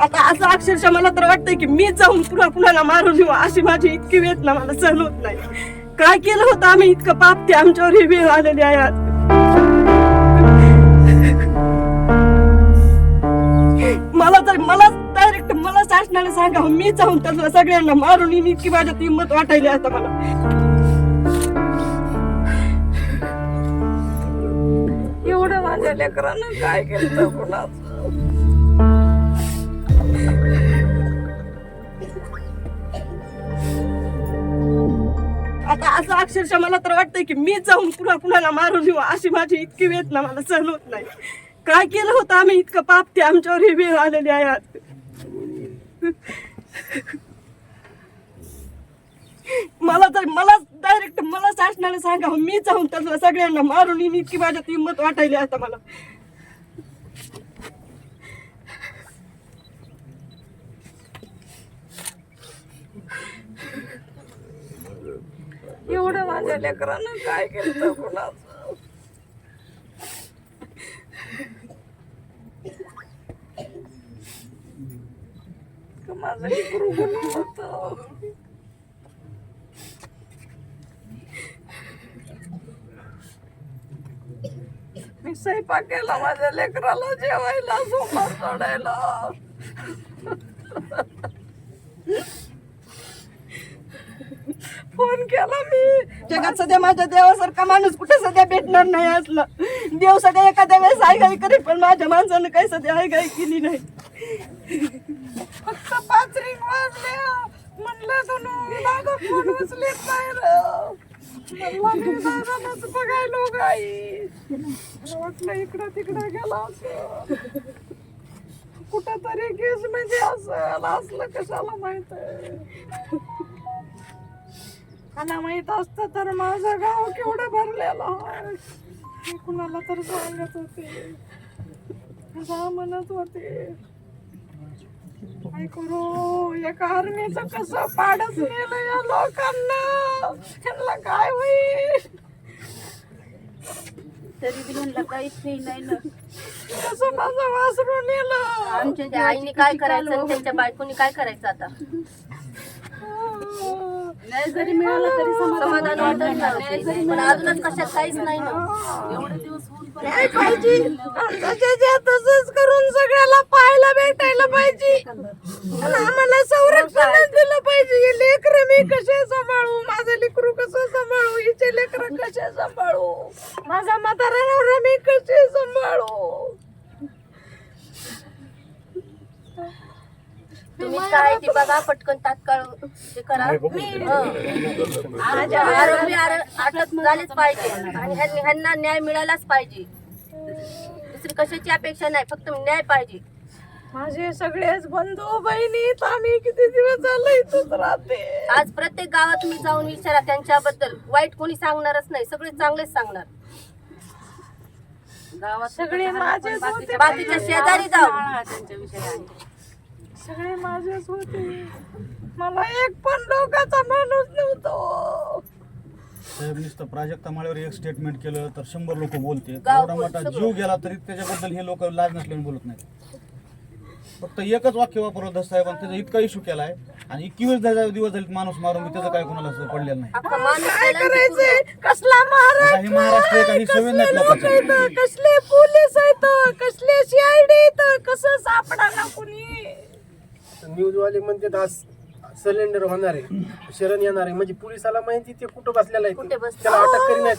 आता असं अक्षरशः मला तर वाटतंय की मी जाऊन पुन्हा कुणाला मारून येऊ अशी माझी इतकी वेदना मला सहन होत नाही. काय केलं होतं आम्ही इतकं पाप ते आमच्यावर ही वेळ आलेली आहे आज. मला डायरेक्ट मला शासनाने सांगा मी जाऊन त्यांना सगळ्यांना मारून येईन इतकी माझ्यात हिंमत वाटायली आता मला. एवढं माझ्या लेकरानं काय केलं कुणाचं. आता असं अक्षरशः मला तर वाटतंय की मी जाऊन पुन्हा कुणाला मारून येऊ अशी माझी इतकी वेदना मला सहन होत नाही. काय केलं होतं आम्ही इतकं पाप ते आमच्यावर ही वेळ आलेली आहे आज. मला डायरेक्ट मला शासनाने सांगा मी जाऊन त्यांना सगळ्यांना मारून येईन इतकी माझ्यात हिंमत वाटायली आता मला. एवढं माझ्या लेकरानं काय केलं कुणाचं. माझं लेकरू कुणी होतं. मी स्वयंपाक केला माझ्या लेकराला जेवायला सोमवार सोडायला. फोन केला मी. जगात सध्या माझ्या देवासारखा माणूस कुठे सध्या भेटणार नाही असला. देव सध्या एखाद्या वेळेस आयगाई करेल पण माझ्या माणसानं काही सध्या आयगाई केली नाही. फक्त 5 रिंग वाजल्या म्हणलं धनू दादा फोन उचलेत नाही रे. म्हणलं मी दादालाच बघायलो गाई. वाटलं इकडं तिकडं गेला असं. कुठं तरी केस म्हणजे असलं कशाला माहित आहे. मला माहित असतं तर माझं गाव केवढं भरलेलं आहे. मी कुणाला तर सांगत होते जा म्हणत होते. काय करू एका आर्मीचं कसं पाडच नेलं या लोकांना. त्यांना काय होईल तरी बी म्हणलं काहीच नाही ना. कसं माझं वासरू नेलं. आमच्या आईने काय करायचं आणि त्यांच्या बायकोनी काय करायचं आता. नाही जरी मिळालं तरी समाधान वाटत नाही. पण अजूनच कशात काहीच नाही ना. एवढे दिवस होऊन पण नाही पाहिजे आमच्या तसंच करून सगळ्याला पाहायला भेटायला पाहिजे. आणि आम्हाला संरक्षणच दिलं पाहिजे. हे लेकरं मी कसे सांभाळू. माझं लेकरू कसं सांभाळू. हिचे लेकरं कसे सांभाळू. माझा म्हातारा नवरा मी कसे सांभाळू. तुम्ही काय ती बघा पटकन तात्काळ ते करा. माझ्या आरोपी अटक झालेच पाहिजे आणि ह्यांना न्याय मिळालाच पाहिजे. दुसरी कशाची अपेक्षा नाही फक्त न्याय पाहिजे. माझे सगळेच बंधू बहिणी आम्ही किती दिवस झाले इथंच राहते. आज प्रत्येक गावात तुम्ही जाऊन विचारा त्यांच्याबद्दल वाईट कोणी सांगणारच नाही. सगळे चांगलेच सांगणार. गावात सगळे माझेच होते. बाकीच्या शेजारी जाऊ सगळे माझेच होते. मला एक पण लोकांचा माणूस नव्हतो. साहेब नुसतं प्राजक्ता माळ्यावर एक स्टेटमेंट केलं तर 100 लोक बोलते. गाव एवढा मोठा जीव गेला तरी त्याच्याबद्दल हे लोक लाज नसल्याने बोलत नाही. फक्त एकच वाक्य वापरलं दस साहेबांनी त्याचा इतका इश्यू केलाय आणि 21 दिवस झाले माणूस मारून मी त्याचं काय कोणाला पडलेलं नाही. अख्खा माणूस काय गेला आणि करायचंय. कसला काही महाराष्ट्र आहे, काही कसले संवेदना आहेत लोक लोकांच्या. आहेत, कसले पोलीस आहेत, कसले सीआयडी आहेत, कसं सापडाना कुणी. न्यूजवाले म्हणते आज सिलेंडर होणार आहे शरण येणार आहे म्हणजे पोलिसाला माहिती ते कुठं बसलेला कुठे आहे बसलेला त्याला अटक करीन आहेत.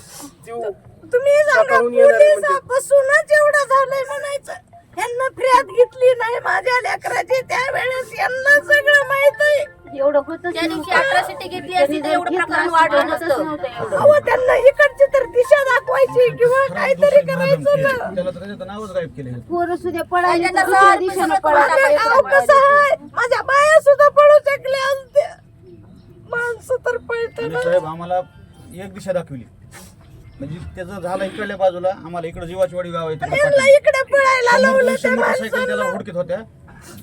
तुम्ही सांगा स्वतःहून येणार आहे म्हणजे. पोलिसापासूनच एवढं झालंय म्हणायचं. यांना फिर्याद घेतली नाही माझ्या लेकराची त्यावेळेस यांना सगळं माहित आहे. एवढं होतं त्या दिवशी अट्रॉसिटी घेतली असती तर एवढं प्रकरण वाढलं नसतं. अहो त्यांना इकडची तर दिशा दाखवायची किंवा काहीतरी करायचं ना. त्याला तर त्याचं नावच गायब केलं. पोरं सुद्धा पळायला तर दुसऱ्या दिशेनं माझं गाव पळायला. कसं आहे. माझ्या बाया सुद्धा पळू शकल्या असत्या. माणसं तर पळत आणि साहेब आम्हाला एक दिशा दाखवली म्हणजे त्याचं झालं इकडल्या बाजूला आम्हाला इकडे जीवाचीवाडी गाव आहे तिकडे पाठवलं. इकडे पळायला लावलं त्या मोटरसायकल त्याला हुडकीत होत्या.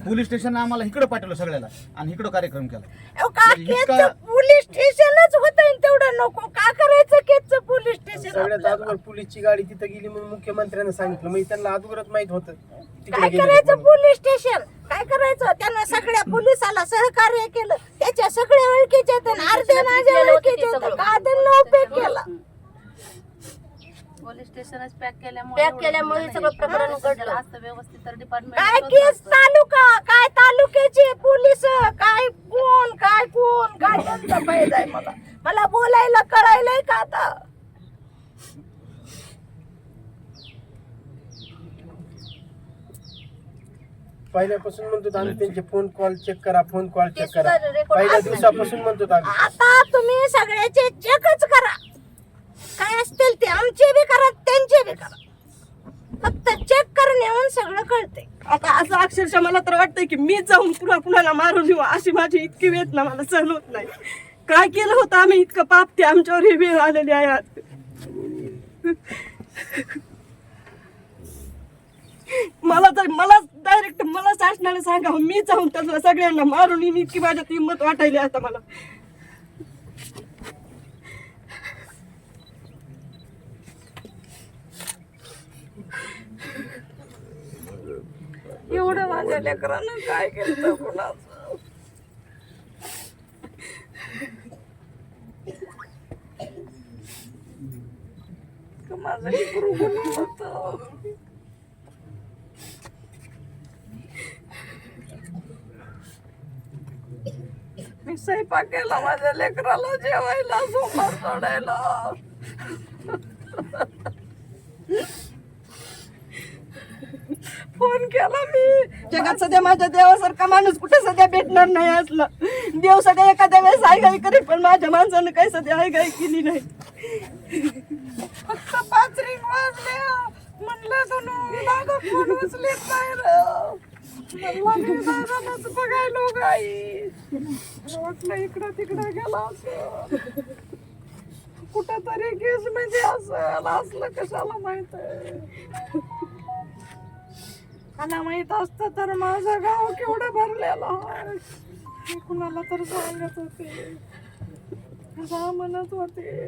पोलीस स्टेशन आम्हाला इकडे पाठवलं सगळ्याला आणि इकडे कार्यक्रम केला. अहो, का केजचं पोलीस स्टेशनच होतं तेवढं नको का करायचं केजचं पोलीस स्टेशन. सगळ्यात अगोदर पोलीसची गाडी तिथं गेली म्हणून मुख्यमंत्र्यांना सांगितलं म्हणजे त्यांना अगोदरच माहित होतं तिकडे काय गेले करायचं पोलीस स्टेशन. काय करायचं? त्यानं सगळ्या पोलिसाला सहकार्य केलं. त्याच्या सगळ्या ओळखीचे आहेत आणि अर्धे माझ्या ओळखीचे आहेत. का त्यांना उपयोग केला? पोलीस स्टेशनच पॅक केल्यामुळे सगळं प्रकरण घडलं असतं व्यवस्थित तर काय डिपार्टमेंट केस तालुका, काय तालुक्याचे पोलीस, काय कोण काय त्यांचा पाहिजे आहे मला बोलायला कळायलंय का आता? पहिल्यापासून म्हणतो आम्ही त्यांचे फोन कॉल चेक करा, फोन कॉल ते चेक सुद्धा करा. रेकॉर्ड पहिल्या असणार. दिवसापासून म्हणतो आम्ही. आता तुम्ही सगळ्याचे चेकच करा. काय असतील ते आमचे बी करा, त्यांचे बी करा. फक्त चेक करण्याहून सगळं कळते. आता असं अक्षरशः मला तर वाटतंय की मी जाऊन पुन्हा कुणाला मारून येऊ अशी माझी इतकी वेदना मला सहन होत नाही. काय केलं होतं आम्ही इतकं पाप ते आमच्यावर ही वेळ आलेली आहे आज. मला डायरेक्ट मला शासनाने सांगावं, मी जाऊन त्याला सगळ्यांना मारून येईन इतकी माझ्यात हिंमत वाटायली आता मला. एवढं माझ्या लेकरानं काय केलं कुणाचं? का माझं लेकरू कुणी होतं? मी स्वयंपाक केला माझ्या लेकराला जेवायला, सोमवार सोडायला. फोन केला मी. जगात सध्या माझ्या देवासारखा माणूस कुठे सध्या भेटणार नाही असला. देव सध्या एखाद्या वेळेस आयघाई करेल, पण माझ्या माणसानं काही सध्या आयघाई केली नाही. फक्त 5 रिंग वाजल्या म्हणलं तर दादा फोन उचलत नाही रे. म्हणलं मी दादालाच बघायलो गाई. वाटलं इकडं तिकडं गेला असं. कुठं तरी केस म्हणजे असलं कशाला माहित आहे. मला माहित असतं तर माझं गाव केवढं भरलेलं आहे. मी कुणाला तर सांगत होते, जा म्हणत होते.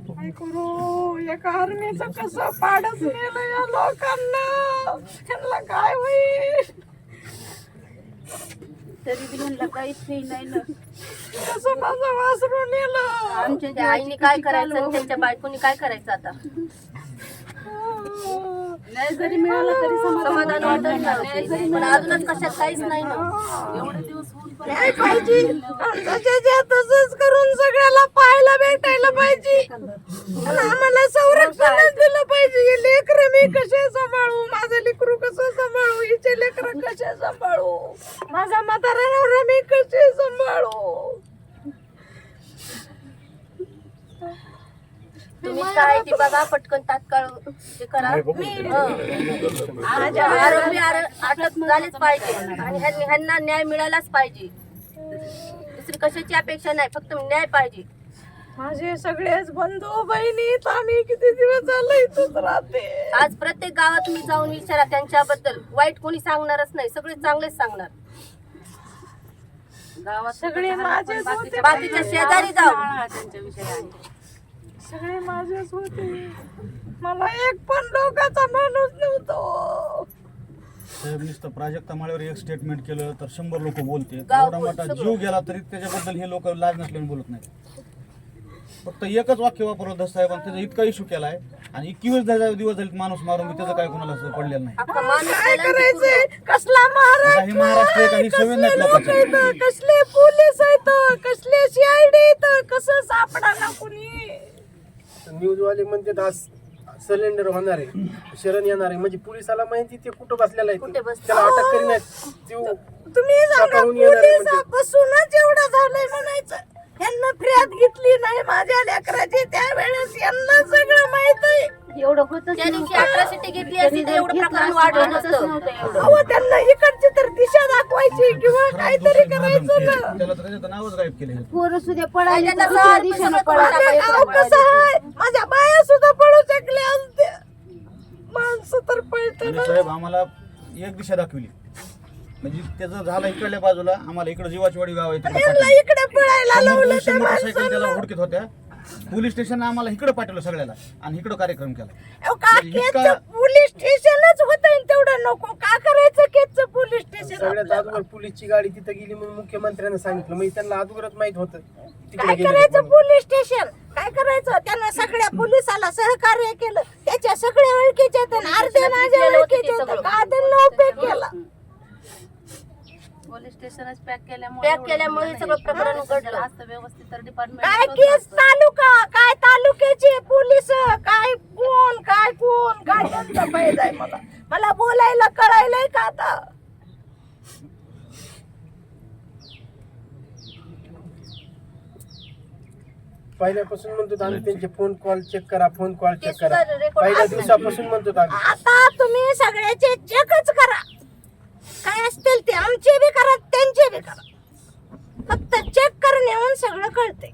काय करू? एका आर्मीचं कसं पाडच नेलं या लोकांना. त्यांना काय होईल? तरी बी ह्यांना काहीच नाही ना. कसं माझं वासरू नेलं. आमच्या त्या आईने काय करायचं आणि त्यांच्या बायकोनी काय करायचं आता? नाही जरी मिळालं तरी समाधान वाटत नाही. पण अजूनच कशात काहीच नाही ना. एवढे दिवस होऊन पण काय पाहिजे? तशाच्या तसंच करून सगळ्याला पाहायला भेटायला पाहिजे. आणि आम्हाला संरक्षण दिलं पाहिजे. हे लेकरं मी कसे सांभाळू? माझं लेकरू कसं सांभाळू? हिचे लेकरं कसे सांभाळू? माझा म्हातारा नवरा मी कसे सांभाळू? तुम्ही काय ती बघा पटकन तात्काळ हे करा. आरोपी अटक झालेच पाहिजे आणि ह्यांना न्याय मिळालाच पाहिजे. दुसरी कशाची अपेक्षा नाही, फक्त न्याय पाहिजे. माझे सगळेच बंधू बहिणी आम्ही किती दिवस झाले इथंच राहते. आज प्रत्येक गावात तुम्ही जाऊन विचारा त्यांच्याबद्दल. वाईट कोणी सांगणारच नाही, सगळे चांगलेच सांगणार. गावात सगळे माझेच होते. बाकीच्या शेजारी जाऊ. सगळे माझेच होते. मला एक पण लोकांचा माणूस नव्हतो. साहेब नुसतं प्राजक्ता माळ्यावर एक स्टेटमेंट केलं तर 100 लोक बोलते. गाव एवढा मोठा सगळं. जीव गेला तरी त्याच्याबद्दल हे लोक लाज नसल्याने बोलत नाहीत. फक्त एकच वाक्य वापरलं दस साहेबांनी, त्याचा इतका इशू केलाय आणि 21 दिवस झाले माणूस मारून त्याचं काय कोणाला असं पडलेलं नाही. अख्खा माणूस काय गेला आणि करायचंय? कसला काही महाराष्ट्र आहे, काही संवेदना आहेत लोकांच्या. महाराष्ट्र, कसले पोलीस आहेत, कसले CID आहेत, कसं सापडा ना कुणी. न्यूज वाले म्हणते आज सिलेंडर होणार आहे, शरण येणार आहे. म्हणजे पोलिसाला माहिती ते कुठं बसलेला आहे, कुठे बसला? त्याला अटक करीनात. तुम्ही सांगा, स्वतःहून येणार आहे म्हणजे. पोलिसापासूनच एवढं झालंय म्हणायचं. यांना फिर्याद घेतली नाही माझ्या लेकराची, त्यावेळेस यांना सगळं माहित आहे. एवढं होतं त्या दिवशी अट्रॉसिटी घेतली असती तर एवढं प्रकरण वाढलं नसतं. अहो त्यांना इकडची तर दिशा दाखवायची किंवा काहीतरी करायचं ना. त्याला तर त्याचं नावच गायब केलं. पोरं सुद्धा पळाली तर दुसऱ्या दिशेनं माझं गाव कसं आहे, माझ्या बाया सुद्धा पळू शकल्या असत्या. माणसं तर पळत आणि साहेब आम्हाला एक दिशा दाखवली, म्हणजे त्याचं झालं इकडल्या बाजूला. आम्हाला इकडे जीवाची वाडी गाव आहे तिकडे यांना इकडे पळायला लावलं त्या मोटरसायकल त्याला माणसाला. हुडकीत होत्या पोलीस स्टेशन आम्हाला इकडे पाठवलं सगळ्याला आणि इकडं कार्यक्रम केला. अहो, का म्हणजे इतका- केसचं पोलीस स्टेशनच होतं तेवढं नको का करायचं केसचं पोलीस स्टेशन सगळ्यात आपल्याला? अगोदर पोलीसची गाडी तिथं गेली म्हणून मुख्यमंत्र्यांना सांगितलं म्हणजे त्यांना अगोदरच माहित होतं तिकडे काय गेले करायचं म्हणून. पोलीस स्टेशन काय करायचं त्यांना सगळ्या पोलिसाला सहकार्य केलं त्याच्या सगळ्या ओळखीचे आहेत आणि अर्धे माझ्या केलं होतं ते ओळखीचे आहेत. सगळं. का त्यांना उपयोग केला पोलीस स्टेशनच पॅक पॅक केल्यामुळे हे सगळं प्रकरण उघडलं. असतं व्यवस्थित तर काय डिपार्टमेंट केस तालुका काय तालुक्याचे पोलीस काय कोण काय त्यांचा फायदा आहे मला बोलायला कळायलंय का आता पहिल्यापासून म्हणतो आम्ही त्यांचे फोन कॉल चेक करा ते सुद्धा record पहिल्या असणार. दिवसापासून म्हणतो आम्ही आता तुम्ही सगळ्याचे चेकच करा काय असतील ते आमचे बी करा त्यांचे बी करा फक्त चेक करण्याहून सगळं कळतंय